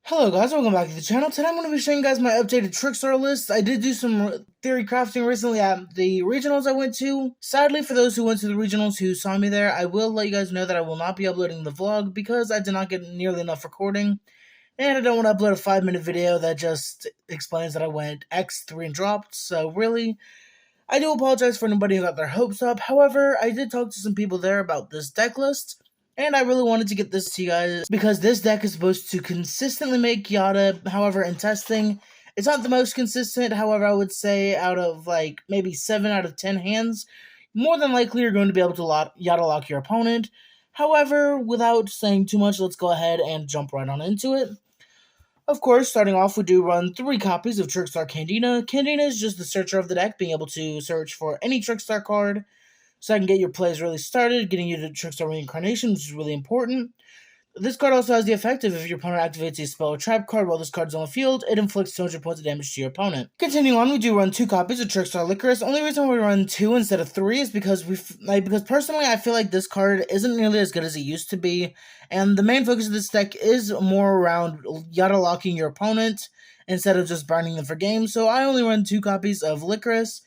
Hello guys, welcome back to the channel. Today I'm going to be showing you guys my updated Trickstar list. I did do some theory crafting recently at the regionals I went to. Sadly, for those who went to the regionals who saw me there, I will let you guys know that I will not be uploading the vlog because I did not get nearly enough recording. And I don't want to upload a 5-minute video that just explains that I went X3 and dropped. So really, I do apologize for anybody who got their hopes up. However, I did talk to some people there about this deck list. And I really wanted to get this to you guys because this deck is supposed to consistently make Yata. However, in testing, it's not the most consistent. However, I would say out of like maybe 7 out of 10 hands, more than likely you're going to be able to Yata lock your opponent. However, without saying too much, let's go ahead and jump right on into it. Of course, starting off, we do run 3 copies of Trickstar Candina. Candina is just the searcher of the deck, being able to search for any Trickstar card, so I can get your plays really started, getting you to Trickstar Reincarnation, which is really important. This card also has the effect of if your opponent activates a spell or trap card while this card is on the field, it inflicts 200 points of damage to your opponent. Continuing on, we do run 2 copies of Trickstar Licorice. Only reason we run 2 instead of 3 is because because personally I feel like this card isn't nearly as good as it used to be, and the main focus of this deck is more around Yata locking your opponent instead of just burning them for games. So I only run 2 copies of Licorice.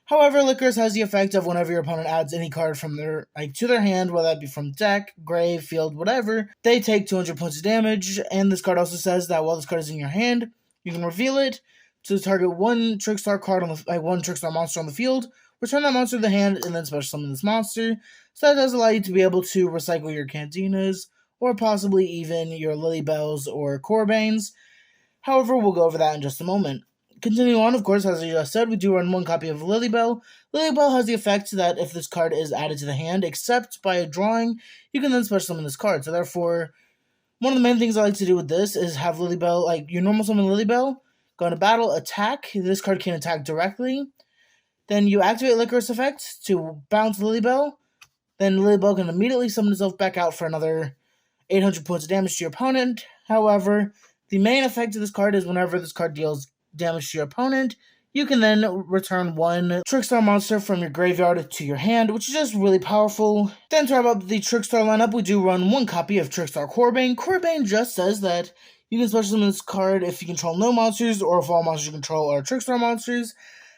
However, Licorice has the effect of whenever your opponent adds any card from their to their hand, whether that be from deck, grave, field, whatever, they take 200 points of damage. And this card also says that while this card is in your hand, you can reveal it to target one Trickstar card on the one Trickstar monster on the field, return that monster to the hand, and then special summon this monster. So that does allow you to be able to recycle your Cantinas, or possibly even your Lilybells or Corbanes. However, we'll go over that in just a moment. Continuing on, of course, as I just said, we do run 1 copy of Lilybell. Lilybell has the effect that if this card is added to the hand, except by a drawing, you can then special summon this card. So therefore, one of the main things I like to do with this is have Lilybell, like your normal summon Lilybell, go into battle, attack. This card can attack directly. Then you activate Licorice effect to bounce Lilybell. Then Lilybell can immediately summon itself back out for another 800 points of damage to your opponent. However, the main effect of this card is whenever this card deals damage to your opponent, you can then return 1 Trickstar monster from your graveyard to your hand, which is just really powerful. Then to wrap up the Trickstar lineup, we do run 1 copy of Trickstar Corbane. Corbane just says that you can special summon this card if you control no monsters, or if all monsters you control are Trickstar monsters.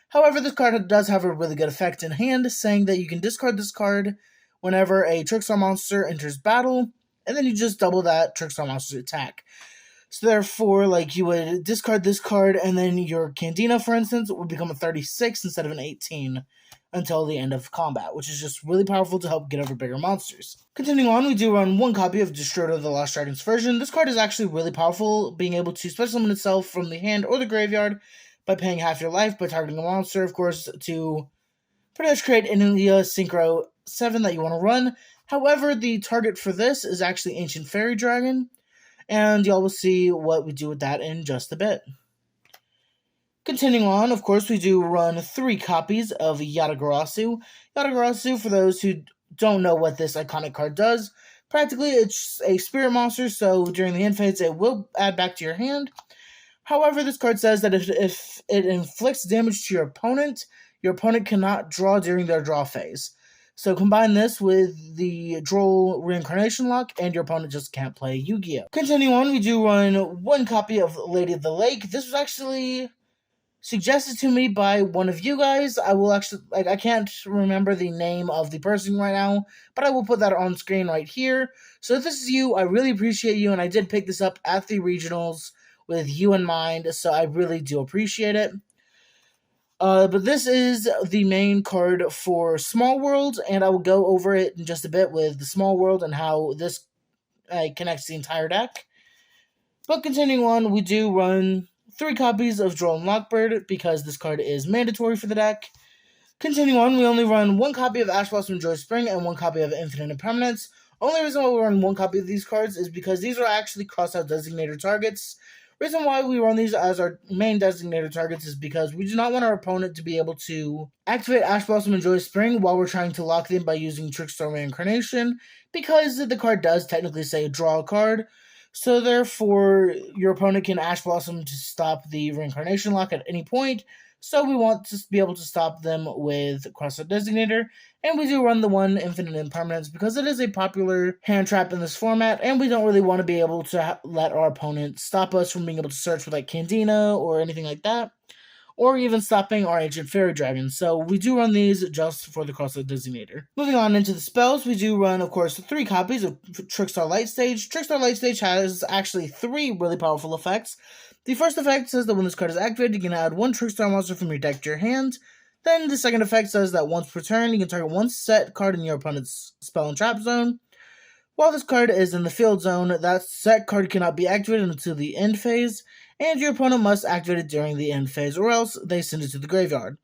However, this card does have a really good effect in hand, saying that you can discard this card whenever a Trickstar monster enters battle, and then you just double that Trickstar monster's attack. So therefore, like, you would discard this card, and then your Candina, for instance, would become a 36 instead of an 18 until the end of combat, which is just really powerful to help get over bigger monsters. Continuing on, we do run 1 copy of Destroyer the Lost Dragons version. This card is actually really powerful, being able to special summon itself from the hand or the graveyard by paying half your life by targeting a monster, of course, to pretty much create an India Synchro 7 that you want to run. However, the target for this is actually Ancient Fairy Dragon, and y'all will see what we do with that in just a bit. Continuing on, of course, we do run 3 copies of Yata-Garasu. Yata-Garasu, for those who don't know what this iconic card does, practically it's a spirit monster, so during the end phase it will add back to your hand. However, this card says that if it inflicts damage to your opponent cannot draw during their draw phase. So combine this with the Droll Reincarnation Lock, and your opponent just can't play Yu-Gi-Oh! Continuing on, we do run 1 copy of Lady of the Lake. This was actually suggested to me by one of you guys. I will actually, I can't remember the name of the person right now, but I will put that on screen right here. So if this is you, I really appreciate you, and I did pick this up at the regionals with you in mind, so I really do appreciate it. But this is the main card for Small World, and I will go over it in just a bit with the Small World and how this connects the entire deck. But continuing on, we do run 3 copies of Droll and Lockbird because this card is mandatory for the deck. Continuing on, we only run 1 copy of Ash Blossom Joy Spring and 1 copy of Infinite Impermanence. Only reason why we run 1 copy of these cards is because these are actually cross-out designator targets. Reason why we run these as our main designator targets is because we do not want our opponent to be able to activate Ash Blossom and Joy Spring while we're trying to lock them by using Trickstar Reincarnation, because the card does technically say draw a card. So therefore, your opponent can Ash Blossom to stop the Reincarnation lock at any point. So we want to be able to stop them with Crosshair Designator, and we do run the one Infinite Impermanence because it is a popular hand trap in this format, and we don't really want to be able to let our opponent stop us from being able to search for like Candina or anything like that, or even stopping our Ancient Fairy Dragon. So we do run these just for the Crosshair Designator. Moving on into the spells, we do run, of course, 3 copies of Trickstar Light Stage. Trickstar Light Stage has actually 3 really powerful effects. The first effect says that when this card is activated, you can add 1 Trickstar monster from your deck to your hand. Then the second effect says that once per turn, you can target 1 set card in your opponent's spell and trap zone. While this card is in the field zone, that set card cannot be activated until the end phase, and your opponent must activate it during the end phase, or else they send it to the graveyard.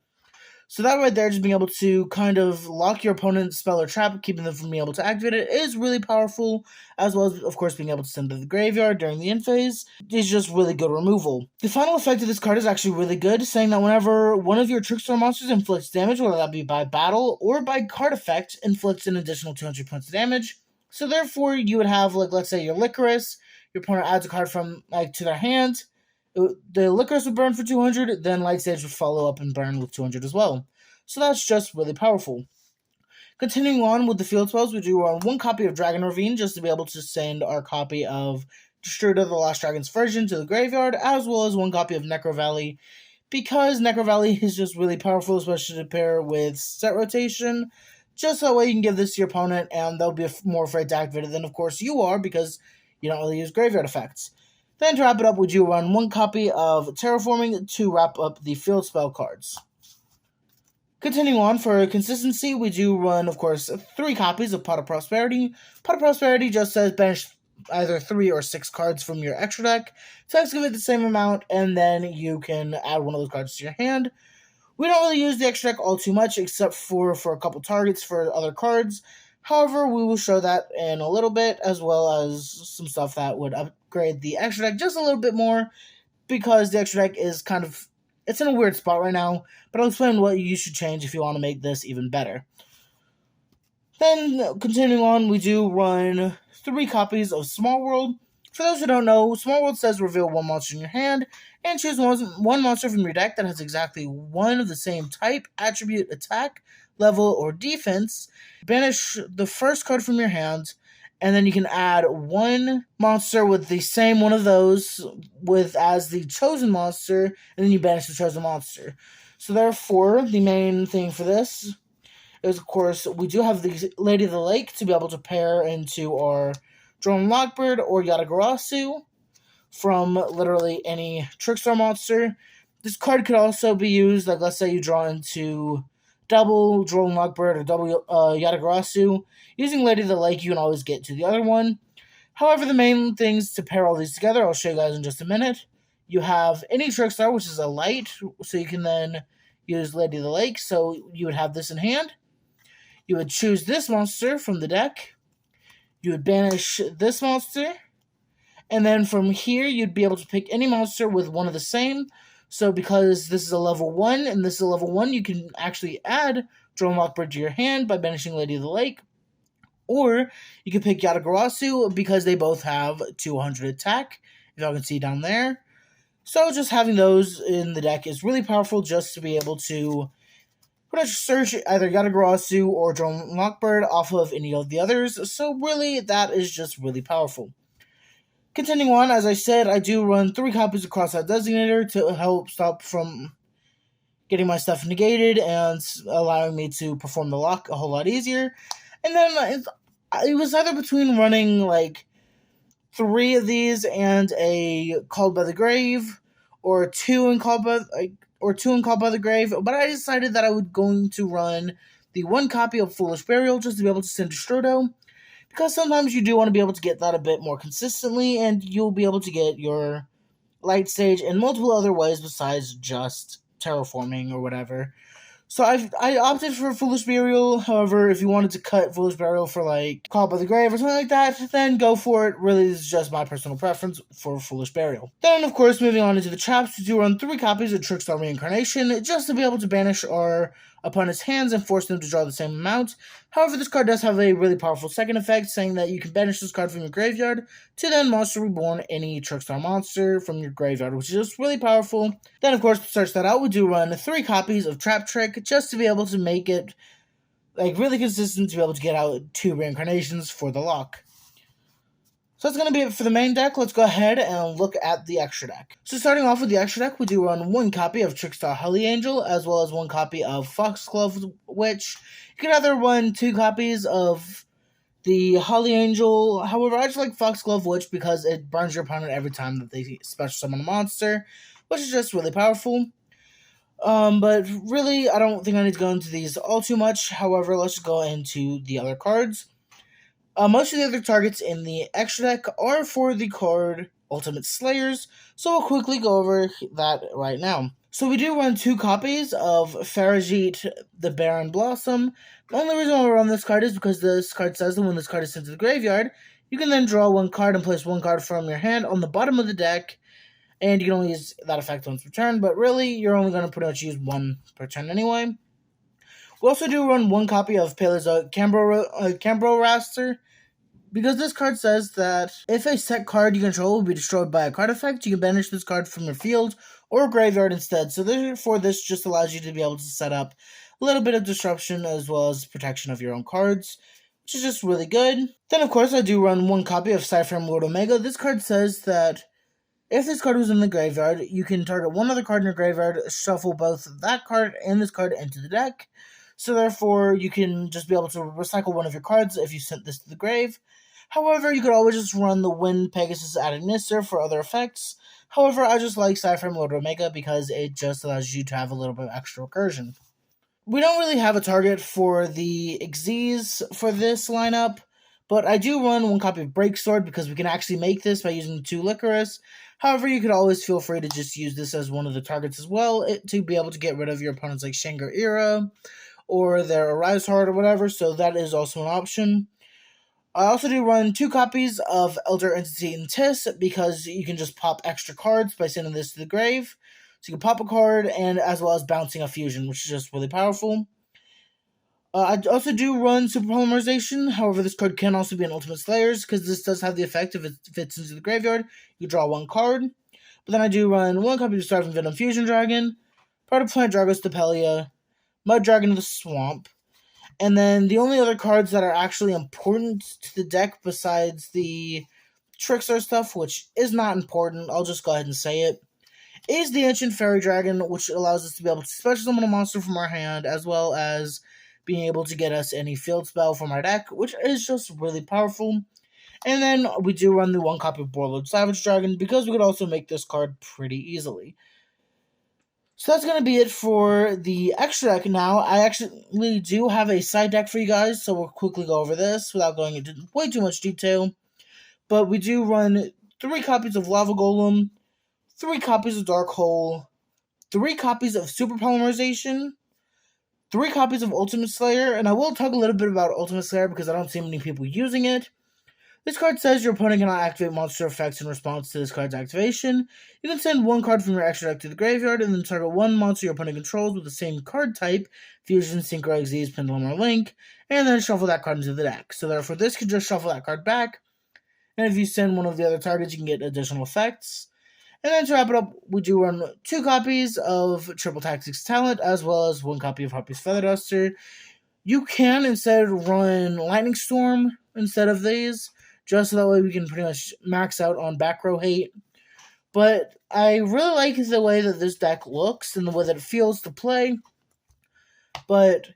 So that right there, just being able to kind of lock your opponent's spell or trap, keeping them from being able to activate it, is really powerful, as well as, of course, being able to send it to the graveyard during the end phase is just really good removal. The final effect of this card is actually really good, saying that whenever one of your Trickstar monsters inflicts damage, whether that be by battle or by card effect, inflicts an additional 200 points of damage. So therefore, you would have, like, let's say your Licorice, your opponent adds a card from, like, to their hand, the Licorice would burn for 200, then Light Stage would follow up and burn with 200 as well. So that's just really powerful. Continuing on with the field spells, we do run 1 copy of Dragon Ravine just to be able to send our copy of Destroyer of the Lost Dragon's version to the graveyard, as well as 1 copy of Necro Valley, because Necro Valley is just really powerful, especially to pair with set rotation. Just that way you can give this to your opponent, and they'll be more afraid to activate it than, of course, you are, because you don't really use graveyard effects. Then to wrap it up, we do run 1 copy of Terraforming to wrap up the field spell cards. Continuing on, for consistency, we do run, of course, 3 copies of Pot of Prosperity. Pot of Prosperity just says banish either 3 or 6 cards from your extra deck to excavate the same amount, and then you can add one of those cards to your hand. We don't really use the extra deck all too much, except for a couple targets for other cards. However, we will show that in a little bit, as well as some stuff that would upgrade the extra deck just a little bit more, because the extra deck is kind of, it's in a weird spot right now, but I'll explain what you should change if you want to make this even better. Then, continuing on, we do run 3 copies of Small World. For those who don't know, Small World says reveal 1 monster in your hand, and choose one monster from your deck that has exactly 1 of the same type, attribute, attack, level, or defense. Banish the first card from your hand, and then you can add 1 monster with the same one of those as the chosen monster, and then you banish the chosen monster. So therefore, the main thing for this is, of course, we do have the Lady of the Lake to be able to pair into our Drone Lockbird or Yata-Garasu from literally any Trickstar monster. This card could also be used, like, let's say you draw into double Drone Lockbird or double Yata-Garasu. Using Lady of the Lake, you can always get to the other one. However, the main things to pair all these together, I'll show you guys in just a minute. You have any Trickstar, which is a light, so you can then use Lady of the Lake. So you would have this in hand. You would choose this monster from the deck. You would banish this monster. And then from here, you'd be able to pick any monster with 1 of the same. So because this is a level 1 and this is a level 1, you can actually add Drone Lockbird to your hand by banishing Lady of the Lake. Or you can pick Yata-Garasu because they both have 200 attack, if y'all can see down there. So just having those in the deck is really powerful just to be able to search either Yata-Garasu or Drone Lockbird off of any of the others. So really, that is just really powerful. Continuing on, as I said, I do run 3 copies of Crosshair Designator to help stop from getting my stuff negated and allowing me to perform the lock a whole lot easier. And then it was either between running like 3 of these and a Called by the Grave, or 2 and Called by the Grave. But I decided that I would going to run the 1 copy of Foolish Burial just to be able to send Destrodo, because sometimes you do want to be able to get that a bit more consistently, and you'll be able to get your Light Stage in multiple other ways besides just terraforming or whatever. So I opted for Foolish Burial. However, if you wanted to cut Foolish Burial for like Called by the Grave or something like that, then go for it. Really, this is just my personal preference for Foolish Burial. Then, of course, moving on into the traps, we do run 3 copies of Trickstar Reincarnation just to be able to banish our upon his hands and force them to draw the same amount. However, this card does have a really powerful second effect, saying that you can banish this card from your graveyard to then Monster Reborn any Trickstar monster from your graveyard, which is just really powerful. Then, of course, to search that out, we do run 3 copies of Trap Trick just to be able to make it really consistent to be able to get out 2 reincarnations for the lock. So that's going to be it for the main deck. Let's go ahead and look at the extra deck. So starting off with the extra deck, we do run 1 copy of Trickstar Holy Angel, as well as 1 copy of Foxglove Witch. You can either run 2 copies of the Holy Angel. However, I just like Foxglove Witch because it burns your opponent every time that they special summon a monster, which is just really powerful. But really, I don't think I need to go into these all too much. However, let's just go into the other cards. Most of the other targets in the extra deck are for the card Ultimate Slayers, so we'll quickly go over that right now. So we do run 2 copies of Farajit the Barren Blossom. The only reason why we run this card is because this card says that when this card is sent to the graveyard, you can then draw 1 card and place 1 card from your hand on the bottom of the deck, and you can only use that effect once per turn, but really, you're only going to pretty much use 1 per turn anyway. We also do run 1 copy of Paleozoic Cambro-Raster, because this card says that if a set card you control will be destroyed by a card effect, you can banish this card from your field or graveyard instead. So therefore, this just allows you to be able to set up a little bit of disruption as well as protection of your own cards, which is just really good. Then, of course, I do run 1 copy of Cypher Lord Omega. This card says that if this card was in the graveyard, you can target 1 other card in your graveyard, shuffle both that card and this card into the deck. So therefore, you can just be able to recycle 1 of your cards if you sent this to the grave. However, you could always just run the Wind Pegasus Adagnister for other effects. However, I just like Cypher Lord Omega because it just allows you to have a little bit of extra recursion. We don't really have a target for the Xyz for this lineup, but I do run 1 copy of Breaksword because we can actually make this by using 2 Licorice. However, you could always feel free to just use this as one of the targets as well to be able to get rid of your opponents like Shangar Era or their Arise Heart or whatever, so that is also an option. I also do run 2 copies of Elder Entity and Tis because you can just pop extra cards by sending this to the grave. So you can pop a card and as well as bouncing a fusion, which is just really powerful. I also do run Super Polymerization. However, this card can also be an Ultimate Slayers because this does have the effect if it fits into the graveyard, you draw 1 card. But then I do run 1 copy of Starving Venom Fusion Dragon, Part of Plant Dragos Depelia, Mud Dragon of the Swamp. And then the only other cards that are actually important to the deck besides the Trickstar stuff, which is not important, I'll just go ahead and say it, is the Ancient Fairy Dragon, which allows us to be able to special summon a monster from our hand, as well as being able to get us any field spell from our deck, which is just really powerful. And then we do run the 1 copy of Warlord Savage Dragon, because we could also make this card pretty easily. So that's going to be it for the extra deck now. I actually do have a side deck for you guys, so we'll quickly go over this without going into way too much detail. But we do run 3 copies of Lava Golem, 3 copies of Dark Hole, 3 copies of Super Polymerization, 3 copies of Ultimate Slayer, and I will talk a little bit about Ultimate Slayer because I don't see many people using it. This card says your opponent cannot activate monster effects in response to this card's activation. You can send 1 card from your extra deck to the graveyard and then target 1 monster your opponent controls with the same card type, Fusion, Synchro, Xyz, Pendulum, or Link, and then shuffle that card into the deck. So therefore, this can just shuffle that card back, and if you send 1 of the other targets, you can get additional effects. And then to wrap it up, we do run 2 copies of Triple Tactics Talent, as well as 1 copy of Harpy's Feather Duster. You can instead run Lightning Storm instead of these, just so that way we can pretty much max out on back row hate. But I really like the way that this deck looks and the way that it feels to play. But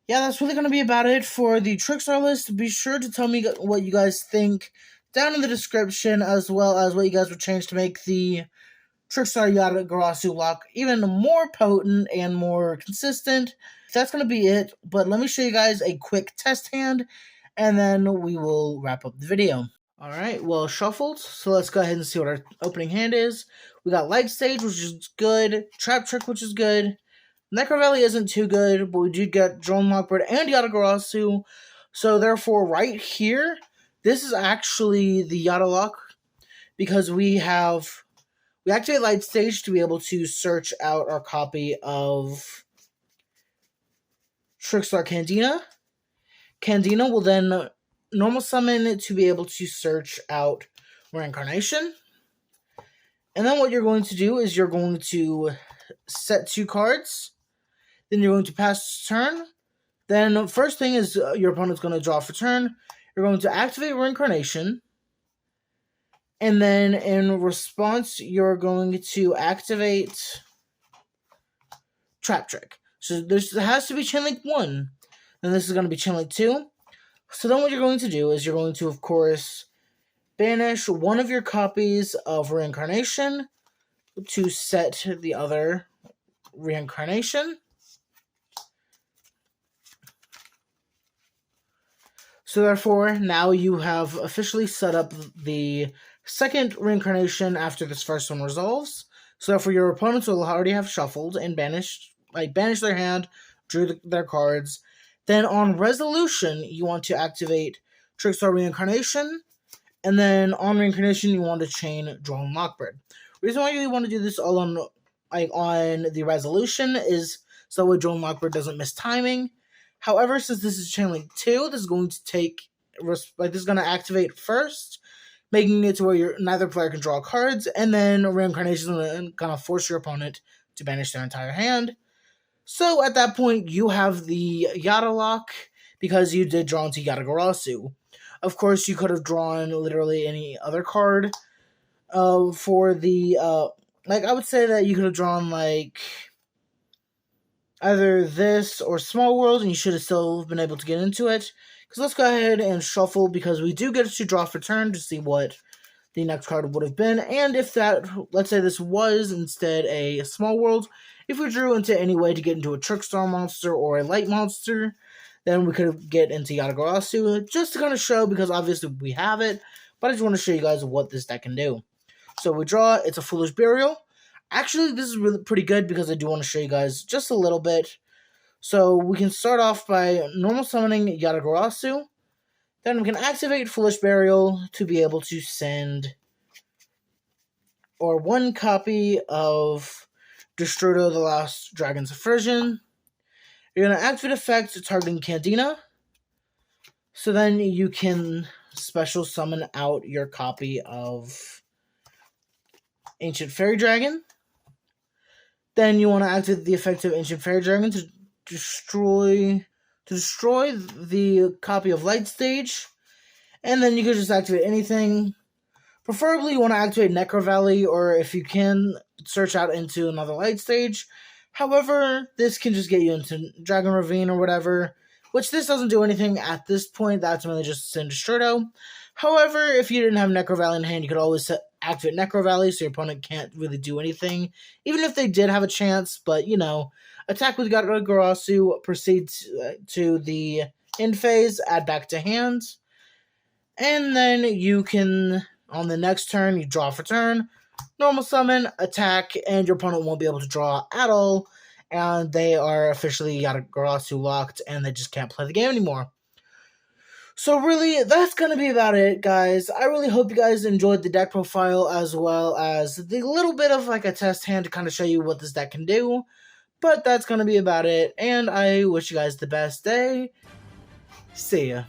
yeah, that's really going to be about it for the Trickstar list. Be sure to tell me what you guys think down in the description, as well as what you guys would change to make the Trickstar Yata-Garasu lock even more potent and more consistent. That's going to be it, but let me show you guys a quick test hand, and then we will wrap up the video. Alright, well, shuffled, so let's go ahead and see what our opening hand is. We got Light Stage, which is good, Trap Trick, which is good, Necro Valley isn't too good, but we do get Drone Lockbird and Yata-Garasu, so therefore right here, this is actually the Yata lock, because we activate Light Stage to be able to search out our copy of Trickstar Candina. Candina will then normal summon it to be able to search out Reincarnation. And then what you're going to do is you're going to set 2 cards. Then you're going to pass turn. Then first thing is your opponent's going to draw for turn. You're going to activate Reincarnation. And then in response, you're going to activate Trap Trick. So there has to be Chain Link 1. Then this is going to be Chain Link 2. So then what you're going to do is you're going to, of course, banish one of your copies of Reincarnation to set the other Reincarnation. So therefore, now you have officially set up the second Reincarnation after this first one resolves. So therefore, your opponents will already have shuffled and banished their hand, drew their cards. Then on resolution, you want to activate Trickstar Reincarnation. And then on Reincarnation, you want to chain Drone Lockbird. Reason why you want to do this all on the resolution is so that way Drone Lockbird doesn't miss timing. However, since this is Chain Link 2, this is going to this is going to activate first, making it to where neither player can draw cards, and then Reincarnation is going to force your opponent to banish their entire hand. So at that point, you have the Yata lock because you did draw into Yata-Garasu. Of course, you could have drawn literally any other card for the, I would say that you could have drawn, either this or Small World, and you should have still been able to get into it. Because let's go ahead and shuffle, because we do get to draw for turn to see what the next card would have been. And if that, let's say this was instead a Small World, if we drew into any way to get into a Trickstar monster or a Light monster, then we could get into Yata-Garasu, just to kind of show, because obviously we have it, but I just want to show you guys what this deck can do. So we draw, it's a Foolish Burial. Actually, this is really pretty good because I do want to show you guys just a little bit. So we can start off by normal summoning Yata-Garasu. Then we can activate Foolish Burial to be able to send one copy of Destrudo the Last Dragon's Effusion. You're going to activate effect targeting Candina. So then you can special summon out your copy of Ancient Fairy Dragon. Then you want to activate the effect of Ancient Fairy Dragon to destroy the copy of Light Stage. And then you can just activate anything. Preferably you want to activate Necro Valley, or if you can, search out into another Light Stage. However, this can just get you into Dragon Ravine or whatever, which this doesn't do anything at this point. That's mainly just send Destrudo. However, if you didn't have Necro Valley in hand, you could always activate Necro Valley so your opponent can't really do anything, even if they did have a chance. But, attack with Yata-Garasu, proceed to the end phase, add back to hand, and then you can, on the next turn, you draw for turn, normal summon, attack, and your opponent won't be able to draw at all, and they are officially Yata-Garasu locked, and they just can't play the game anymore. So really, that's going to be about it, guys. I really hope you guys enjoyed the deck profile, as well as the little bit of a test hand to kind of show you what this deck can do. But that's going to be about it, and I wish you guys the best day. See ya.